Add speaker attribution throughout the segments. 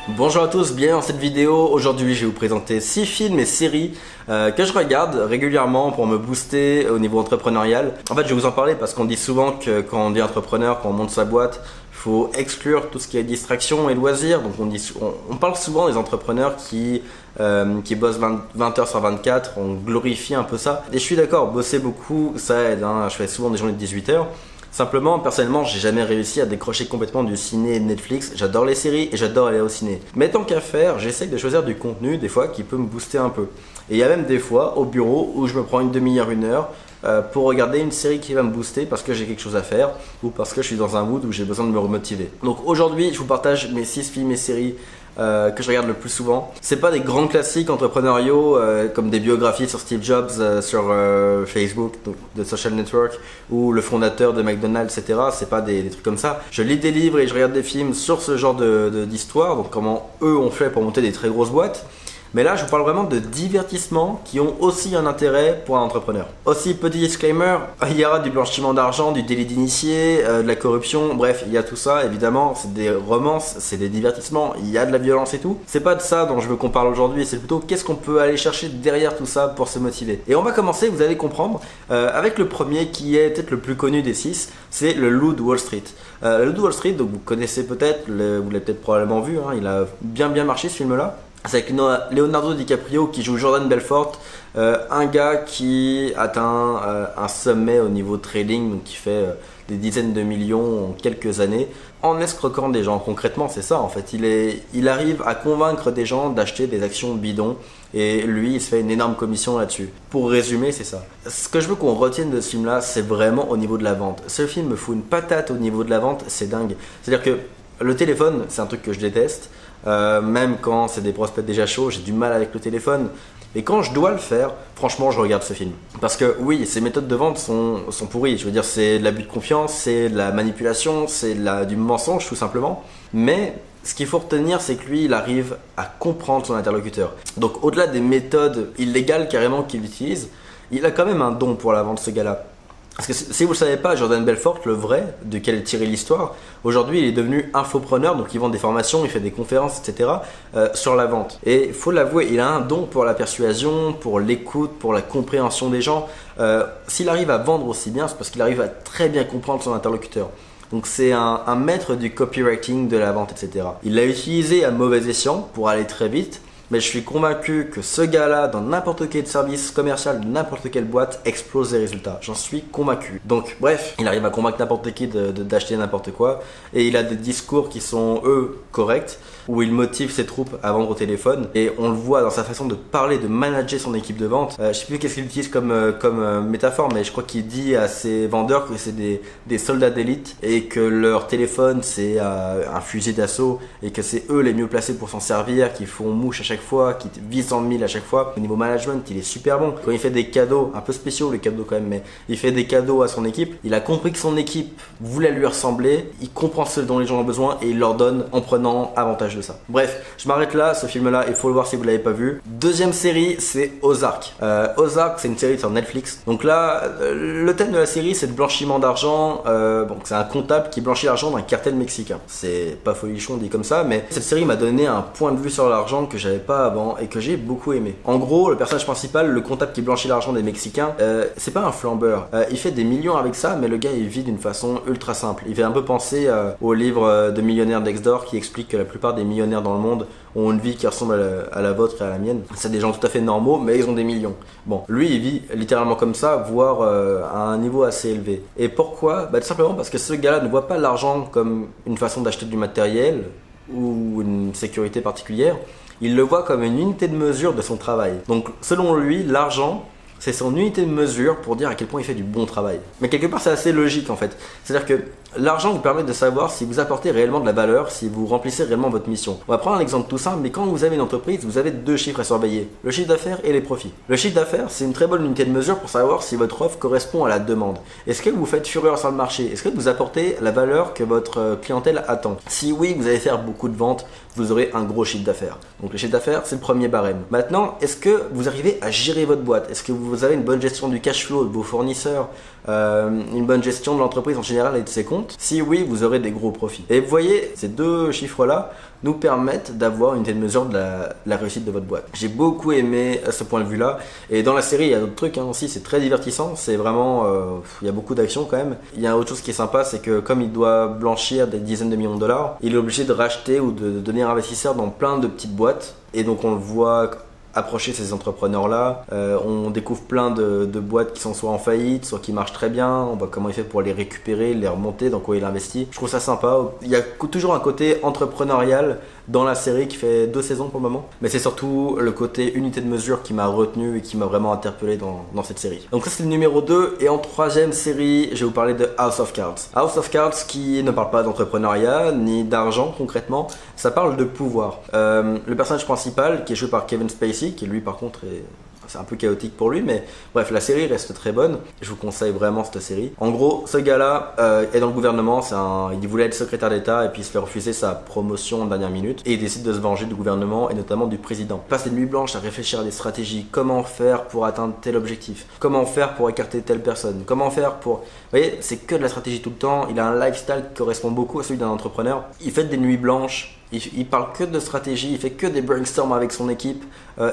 Speaker 1: Bonjour à tous, bienvenue dans cette vidéo. Aujourd'hui je vais vous présenter 6 films et séries que je regarde régulièrement pour me booster au niveau entrepreneurial. En fait je vais vous en parler parce qu'on dit souvent que quand on dit entrepreneur, quand on monte sa boîte, il faut exclure tout ce qui est distraction et loisirs. Donc on parle souvent des entrepreneurs qui bossent 20 heures sur 24, on glorifie un peu ça. Et je suis d'accord, bosser beaucoup ça aide, hein. Je fais souvent des journées de 18 heures. Simplement, personnellement, j'ai jamais réussi à décrocher complètement du ciné et de Netflix. J'adore les séries et j'adore aller au ciné. Mais tant qu'à faire, j'essaye de choisir du contenu, des fois, qui peut me booster un peu. Et il y a même des fois, au bureau, où je me prends une demi-heure, une heure, pour regarder une série qui va me booster parce que j'ai quelque chose à faire ou parce que je suis dans un mood où j'ai besoin de me remotiver. Donc aujourd'hui, je vous partage mes 6 films et séries que je regarde le plus souvent. C'est pas des grands classiques entrepreneuriaux comme des biographies sur Steve Jobs sur Facebook, donc de social network, ou le fondateur de McDonald's, etc. C'est pas des trucs comme ça. Je lis des livres et je regarde des films sur ce genre d'histoire, donc comment eux ont fait pour monter des très grosses boîtes. Mais là, je vous parle vraiment de divertissements qui ont aussi un intérêt pour un entrepreneur. Aussi, petit disclaimer, il y aura du blanchiment d'argent, du délit d'initié, de la corruption, bref, il y a tout ça, évidemment, c'est des romances, c'est des divertissements, il y a de la violence et tout. C'est pas de ça dont je veux qu'on parle aujourd'hui, c'est plutôt qu'est-ce qu'on peut aller chercher derrière tout ça pour se motiver. Et on va commencer, vous allez comprendre, avec le premier qui est peut-être le plus connu des 6, c'est le Loup de Wall Street. Le Loup de Wall Street, donc vous connaissez peut-être, vous l'avez peut-être probablement vu, hein, il a bien marché ce film-là. C'est avec Leonardo DiCaprio qui joue Jordan Belfort, un gars qui atteint un sommet au niveau trading, donc qui fait des dizaines de millions en quelques années, en escroquant des gens. Concrètement, c'est ça en fait. Il arrive à convaincre des gens d'acheter des actions bidons et lui, il se fait une énorme commission là-dessus. Pour résumer, c'est ça. Ce que je veux qu'on retienne de ce film-là, c'est vraiment au niveau de la vente. Ce film me fout une patate au niveau de la vente, c'est dingue. C'est-à-dire que le téléphone, c'est un truc que je déteste. Même quand c'est des prospects déjà chauds, j'ai du mal avec le téléphone. Et quand je dois le faire, franchement, je regarde ce film. Parce que oui, ces méthodes de vente sont pourries. Je veux dire, c'est de l'abus de confiance, c'est de la manipulation, c'est du mensonge tout simplement. Mais ce qu'il faut retenir, c'est que lui, il arrive à comprendre son interlocuteur. Donc au-delà des méthodes illégales carrément qu'il utilise, il a quand même un don pour la vente, ce gars-là. Parce que si vous ne le savez pas, Jordan Belfort, le vrai, duquel est tirée l'histoire, aujourd'hui il est devenu infopreneur, donc il vend des formations, il fait des conférences, etc. Sur la vente. Et il faut l'avouer, il a un don pour la persuasion, pour l'écoute, pour la compréhension des gens. S'il arrive à vendre aussi bien, c'est parce qu'il arrive à très bien comprendre son interlocuteur. Donc c'est un maître du copywriting, de la vente, etc. Il l'a utilisé à mauvais escient pour aller très vite. Mais je suis convaincu que ce gars-là, dans n'importe quel service commercial, de n'importe quelle boîte, explose les résultats. J'en suis convaincu. Donc bref, il arrive à convaincre n'importe qui d'acheter n'importe quoi. Et il a des discours qui sont, eux, corrects, où il motive ses troupes à vendre au téléphone. Et on le voit dans sa façon de parler, de manager son équipe de vente. Je sais plus qu'est-ce qu'il utilise comme métaphore, mais je crois qu'il dit à ses vendeurs que c'est des soldats d'élite et que leur téléphone c'est un fusil d'assaut et que c'est eux les mieux placés pour s'en servir, qui font mouche à chaque fois, qui visent 100 000 à chaque fois. Au niveau management, il est super bon. Quand il fait des cadeaux, un peu spéciaux les cadeaux quand même, mais il fait des cadeaux à son équipe. Il a compris que son équipe voulait lui ressembler. Il comprend ce dont les gens ont besoin et il leur donne en prenant avantage de ça. Bref, je m'arrête là. Ce film-là, il faut le voir si vous l'avez pas vu. Deuxième série, c'est Ozark. Ozark, c'est une série sur Netflix. Donc là, le thème de la série, c'est le blanchiment d'argent. Bon, c'est un comptable qui blanchit l'argent d'un cartel mexicain. C'est pas folichon dit comme ça, mais cette série m'a donné un point de vue sur l'argent que j'avais pas avant et que j'ai beaucoup aimé. En gros, le personnage principal, le comptable qui blanchit l'argent des Mexicains, c'est pas un flambeur. Il fait des millions avec ça, mais le gars il vit d'une façon ultra simple. Il fait un peu penser au livre de Millionnaire Next Door qui explique que la plupart des millionnaires dans le monde ont une vie qui ressemble à la vôtre et à la mienne. C'est des gens tout à fait normaux, mais ils ont des millions. Bon, lui il vit littéralement comme ça, voire à un niveau assez élevé. Et pourquoi ? Tout simplement parce que ce gars-là ne voit pas l'argent comme une façon d'acheter du matériel ou une sécurité particulière. Il le voit comme une unité de mesure de son travail. Donc selon lui, l'argent, c'est son unité de mesure pour dire à quel point il fait du bon travail. Mais quelque part, c'est assez logique en fait. C'est-à-dire que l'argent vous permet de savoir si vous apportez réellement de la valeur, si vous remplissez réellement votre mission. On va prendre un exemple tout simple, mais quand vous avez une entreprise, vous avez 2 chiffres à surveiller, le chiffre d'affaires et les profits. Le chiffre d'affaires, c'est une très bonne unité de mesure pour savoir si votre offre correspond à la demande. Est-ce que vous faites fureur sur le marché? Est-ce que vous apportez la valeur que votre clientèle attend? Si oui, vous allez faire beaucoup de ventes, vous aurez un gros chiffre d'affaires. Donc le chiffre d'affaires, c'est le premier barème. Maintenant, est-ce que vous arrivez à gérer votre boîte? Est-ce que vous avez une bonne gestion du cash flow de vos fournisseurs, une bonne gestion de l'entreprise en général et de ses comptes? Si oui, vous aurez des gros profits. Et vous voyez, ces deux chiffres-là nous permettent d'avoir une telle mesure de la réussite de votre boîte. J'ai beaucoup aimé ce point de vue-là. Et dans la série, il y a d'autres trucs aussi, c'est très divertissant. C'est vraiment, il y a beaucoup d'action quand même. Il y a autre chose qui est sympa, c'est que comme il doit blanchir des dizaines de millions de dollars, il est obligé de racheter ou de devenir investisseur dans plein de petites boîtes. Et donc on le voit approcher ces entrepreneurs-là. On découvre plein de boîtes qui sont soit en faillite, soit qui marchent très bien. On voit comment il fait pour les récupérer, les remonter, dans quoi il investit. Je trouve ça sympa. Il y a toujours un côté entrepreneurial dans la série qui fait 2 saisons pour le moment. Mais c'est surtout le côté unité de mesure qui m'a retenu et qui m'a vraiment interpellé dans cette série. Donc ça c'est le numéro 2. Et en troisième série, je vais vous parler de House of Cards. House of Cards qui ne parle pas d'entrepreneuriat ni d'argent concrètement. Ça parle de pouvoir. Le personnage principal qui est joué par Kevin Spacey, qui lui par contre c'est un peu chaotique pour lui, mais bref, la série reste très bonne. Je vous conseille vraiment cette série. En gros, ce gars-là est dans le gouvernement. Il voulait être secrétaire d'État et puis il se fait refuser sa promotion en dernière minute. Et il décide de se venger du gouvernement et notamment du président. Il passe des nuits blanches à réfléchir à des stratégies. Comment faire pour atteindre tel objectif? Comment faire pour écarter telle personne? Comment faire pour... Vous voyez, c'est que de la stratégie tout le temps. Il a un lifestyle qui correspond beaucoup à celui d'un entrepreneur. Il fait des nuits blanches. Il parle que de stratégie, il fait que des brainstorms avec son équipe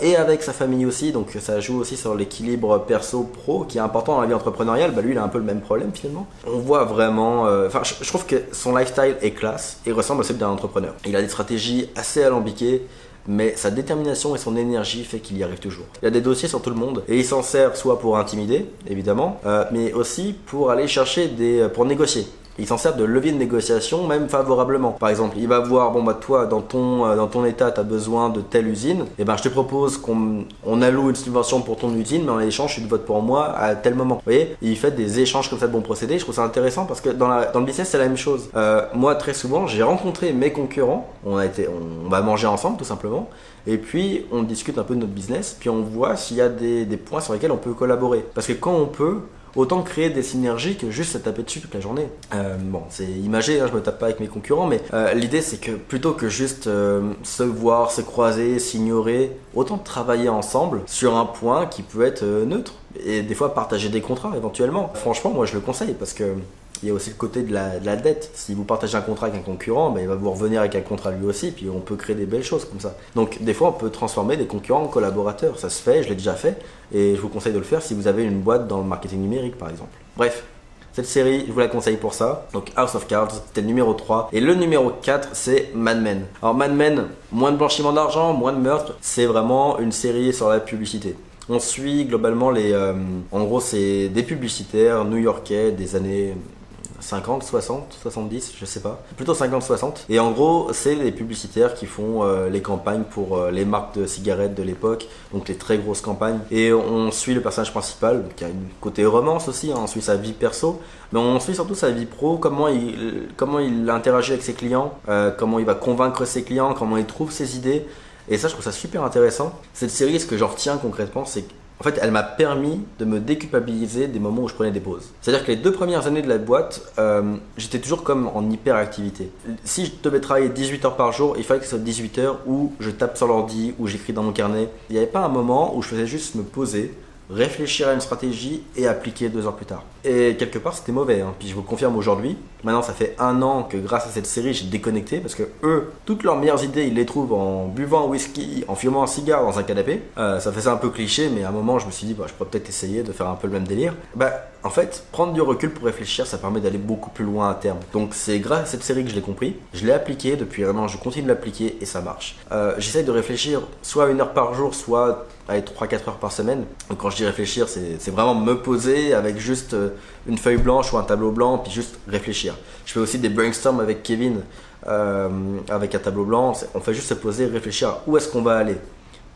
Speaker 1: et avec sa famille aussi, donc ça joue aussi sur l'équilibre perso-pro qui est important dans la vie entrepreneuriale. Lui il a un peu le même problème finalement. On voit vraiment, je trouve que son lifestyle est classe et ressemble à celui d'un entrepreneur. Il a des stratégies assez alambiquées, mais sa détermination et son énergie fait qu'il y arrive toujours. Il a des dossiers sur tout le monde et il s'en sert soit pour intimider évidemment, mais aussi pour aller chercher pour négocier. Il s'en sert de levier de négociation, même favorablement. Par exemple, il va voir, toi, dans ton état, tu as besoin de telle usine. Et je te propose qu'on alloue une subvention pour ton usine, mais en échange, tu te votes pour moi à tel moment. Vous voyez, il fait des échanges comme ça de bons procédés. Je trouve ça intéressant parce que dans le business, c'est la même chose. Moi, très souvent, j'ai rencontré mes concurrents. On va manger ensemble, tout simplement. Et puis, on discute un peu de notre business. Puis, on voit s'il y a des points sur lesquels on peut collaborer. Parce que quand on peut, autant créer des synergies que juste se taper dessus toute la journée. C'est imagé, je me tape pas avec mes concurrents, mais l'idée c'est que plutôt que juste se voir, se croiser, s'ignorer, autant travailler ensemble sur un point qui peut être neutre et des fois partager des contrats éventuellement. Franchement, moi je le conseille parce que il y a aussi le côté de la dette. Si vous partagez un contrat avec un concurrent, il va vous revenir avec un contrat lui aussi, puis on peut créer des belles choses comme ça. Donc des fois on peut transformer des concurrents en collaborateurs, ça se fait, je l'ai déjà fait, et je vous conseille de le faire si vous avez une boîte dans le marketing numérique par exemple. Bref, cette série, je vous la conseille pour ça. Donc House of Cards, c'était le numéro 3. Et le numéro 4, c'est Mad Men. Alors Mad Men, moins de blanchiment d'argent, moins de meurtre, c'est vraiment une série sur la publicité. On suit globalement en gros c'est des publicitaires new-yorkais des années 50, 60, 70, je sais pas. Plutôt 50-60. Et en gros, c'est les publicitaires qui font les campagnes pour les marques de cigarettes de l'époque. Donc les très grosses campagnes. Et on suit le personnage principal, qui a une côté romance aussi. On suit sa vie perso. Mais on suit surtout sa vie pro, comment il interagit avec ses clients, comment il va convaincre ses clients, comment il trouve ses idées. Et ça, je trouve ça super intéressant. Cette série, ce que j'en retiens concrètement, c'est que en fait, elle m'a permis de me déculpabiliser des moments où je prenais des pauses. C'est-à-dire que les 2 premières années de la boîte, j'étais toujours comme en hyperactivité. Si je devais travailler 18 heures par jour, il fallait que ce soit 18 heures où je tape sur l'ordi, où j'écris dans mon carnet. Il n'y avait pas un moment où je faisais juste me poser, réfléchir à une stratégie et appliquer 2 heures plus tard. Et quelque part, c'était mauvais. Puis je vous confirme aujourd'hui, maintenant ça fait 1 an que grâce à cette série, j'ai déconnecté parce que eux, toutes leurs meilleures idées, ils les trouvent en buvant un whisky, en fumant un cigare dans un canapé. Ça faisait un peu cliché, mais à un moment, je me suis dit, je pourrais peut-être essayer de faire un peu le même délire. En fait, prendre du recul pour réfléchir, ça permet d'aller beaucoup plus loin à terme. Donc c'est grâce à cette série que je l'ai compris. Je l'ai appliqué depuis 1 an, je continue de l'appliquer et ça marche. J'essaye de réfléchir soit 1 heure par jour, soit 3-4 heures par semaine. Donc quand je dis réfléchir, c'est vraiment me poser avec juste une feuille blanche ou un tableau blanc, puis juste réfléchir. Je fais aussi des brainstorms avec Kevin, avec un tableau blanc. On fait juste se poser et réfléchir à où est-ce qu'on va aller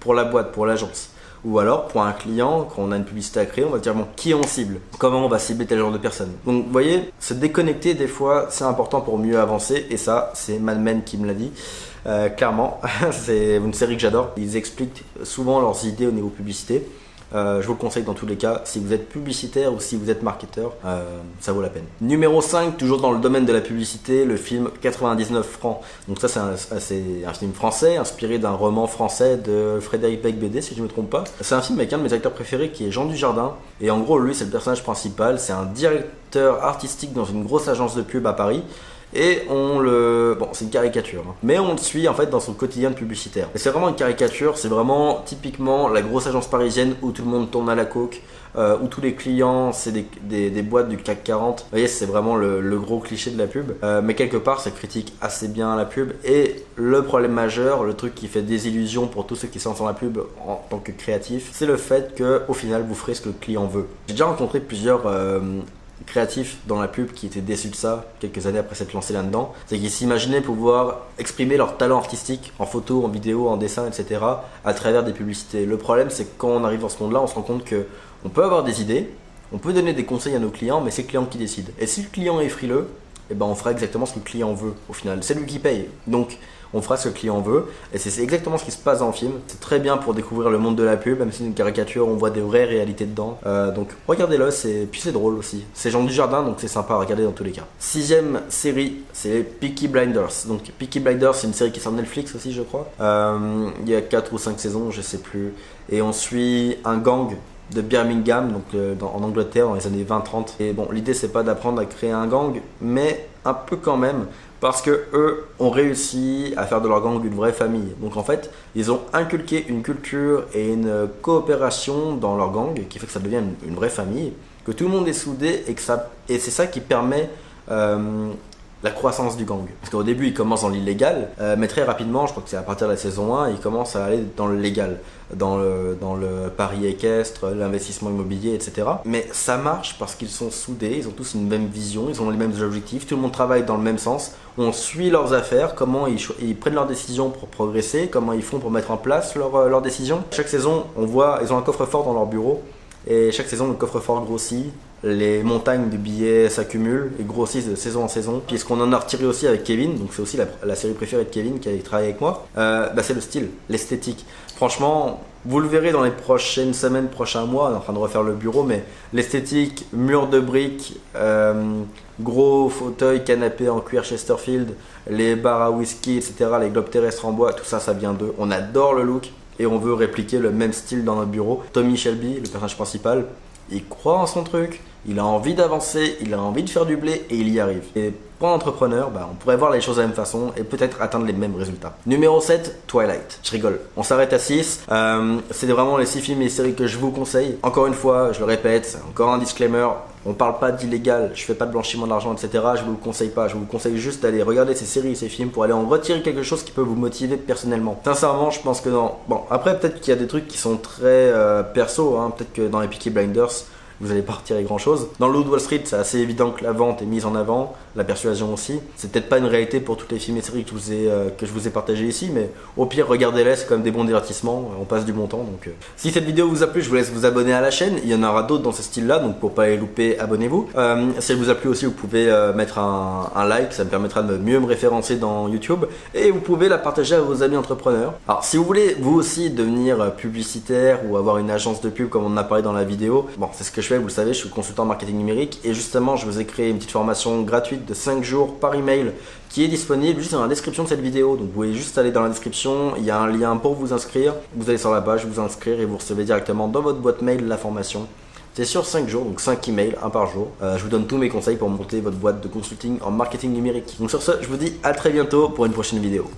Speaker 1: pour la boîte, pour l'agence. Ou alors, pour un client, quand on a une publicité à créer, on va dire qui on cible, comment on va cibler tel genre de personne. Donc, vous voyez, se déconnecter des fois, c'est important pour mieux avancer. Et ça, c'est Mad Men qui me l'a dit. Clairement, c'est une série que j'adore. Ils expliquent souvent leurs idées au niveau publicité. Je vous le conseille dans tous les cas. Si vous êtes publicitaire ou si vous êtes marketeur, ça vaut la peine. Numéro 5, toujours dans le domaine de la publicité, le film 99 francs. Donc ça c'est un film français inspiré d'un roman français de Frédéric Beigbeder, si je ne me trompe pas. C'est un film avec un de mes acteurs préférés qui est Jean Dujardin. Et en gros, lui, c'est le personnage principal. C'est un directeur artistique dans une grosse agence de pub à Paris. Et c'est une caricature, hein. Mais on le suit en fait dans son quotidien de publicitaire. Et c'est vraiment une caricature, c'est vraiment typiquement la grosse agence parisienne où tout le monde tourne à la coke, où tous les clients c'est des boîtes du CAC 40. Vous voyez, c'est vraiment le gros cliché de la pub. Mais quelque part, ça critique assez bien la pub. Et le problème majeur, le truc qui fait désillusion pour tous ceux qui sont dans la pub en tant que créatifs, c'est le fait qu'au final, vous ferez ce que le client veut. J'ai déjà rencontré plusieurs créatifs dans la pub qui étaient déçus de ça quelques années après s'être lancés là-dedans. C'est qu'ils s'imaginaient pouvoir exprimer leur talent artistique en photo, en vidéo, en dessin, etc. à travers des publicités. Le problème, c'est que quand on arrive dans ce monde-là, on se rend compte qu'on peut avoir des idées, on peut donner des conseils à nos clients, mais c'est le client qui décide. Et si le client est frileux, eh ben on fera exactement ce que le client veut au final. C'est lui qui paye. Donc on fera ce que le client veut. Et c'est exactement ce qui se passe dans le film. C'est très bien pour découvrir le monde de la pub, même si c'est une caricature, on voit des vraies réalités dedans. Donc regardez-le, puis c'est drôle aussi. C'est Jean Dujardin, donc c'est sympa à regarder dans tous les cas. 6ème série, c'est Peaky Blinders. Donc Peaky Blinders, c'est une série qui est sur Netflix aussi, je crois. Il y a 4 ou 5 saisons, je sais plus. Et on suit un gang de Birmingham, donc en Angleterre dans les années 20-30. Et bon, l'idée c'est pas d'apprendre à créer un gang, mais un peu quand même, parce que eux ont réussi à faire de leur gang une vraie famille. Donc en fait, ils ont inculqué une culture et une coopération dans leur gang qui fait que ça devient une vraie famille, que tout le monde est soudé et c'est ça qui permet la croissance du gang. Parce qu'au début, il commence dans l'illégal, mais très rapidement, je crois que c'est à partir de la saison 1, il commence à aller dans le légal, dans le pari équestre, l'investissement immobilier, etc. Mais ça marche parce qu'ils sont soudés, ils ont tous une même vision, ils ont les mêmes objectifs, tout le monde travaille dans le même sens, on suit leurs affaires, comment ils prennent leurs décisions pour progresser, comment ils font pour mettre en place leurs décisions. Chaque saison, on voit, ils ont un coffre-fort dans leur bureau, et chaque saison, le coffre-fort grossit. Les montagnes de billets s'accumulent et grossissent de saison en saison. Puis ce qu'on en a retiré aussi avec Kevin, donc c'est aussi la série préférée de Kevin qui a travaillé avec moi, c'est le style, l'esthétique. Franchement, vous le verrez dans les prochaines semaines, prochains mois, on est en train de refaire le bureau, mais l'esthétique, mur de briques, gros fauteuil, canapé en cuir Chesterfield, les bars à whisky, etc., les globes terrestres en bois, tout ça, ça vient d'eux. On adore le look et on veut répliquer le même style dans notre bureau. Tommy Shelby, le personnage principal, il croit en son truc, il a envie d'avancer, il a envie de faire du blé et il y arrive. Et pour un entrepreneur, on pourrait voir les choses de la même façon et peut-être atteindre les mêmes résultats. Numéro 7, Twilight. Je rigole, on s'arrête à 6. C'est vraiment les 6 films et séries que je vous conseille. Encore une fois, je le répète, c'est encore un disclaimer. On parle pas d'illégal, je fais pas de blanchiment d'argent, etc. Je vous le conseille pas, je vous conseille juste d'aller regarder ces séries et ces films pour aller en retirer quelque chose qui peut vous motiver personnellement. Sincèrement, je pense que non. Bon, après peut-être qu'il y a des trucs qui sont très perso, hein. Peut-être que dans les Peaky Blinders, vous n'allez pas retirer grand chose. Dans le Loup de Wall Street, c'est assez évident que la vente est mise en avant, la persuasion aussi. C'est peut-être pas une réalité pour toutes les films et séries que je vous ai partagées ici, mais au pire, regardez-les, c'est quand même des bons divertissements, on passe du bon temps. Donc, si cette vidéo vous a plu, je vous laisse vous abonner à la chaîne. Il y en aura d'autres dans ce style-là, donc pour pas les louper, abonnez-vous. Si elle vous a plu aussi, vous pouvez mettre un like, ça me permettra de mieux me référencer dans YouTube. Et vous pouvez la partager à vos amis entrepreneurs. Alors, si vous voulez vous aussi devenir publicitaire ou avoir une agence de pub comme on en a parlé dans la vidéo, bon, c'est ce que je fais, vous le savez, je suis consultant en marketing numérique et justement je vous ai créé une petite formation gratuite de 5 jours par email qui est disponible juste dans la description de cette vidéo. Donc vous pouvez juste aller dans la description, il y a un lien pour vous inscrire, vous allez sur la page, vous inscrire et vous recevez directement dans votre boîte mail la formation. C'est sur 5 jours, donc 5 emails, un par jour. Je vous donne tous mes conseils pour monter votre boîte de consulting en marketing numérique. Donc sur ce, je vous dis à très bientôt pour une prochaine vidéo.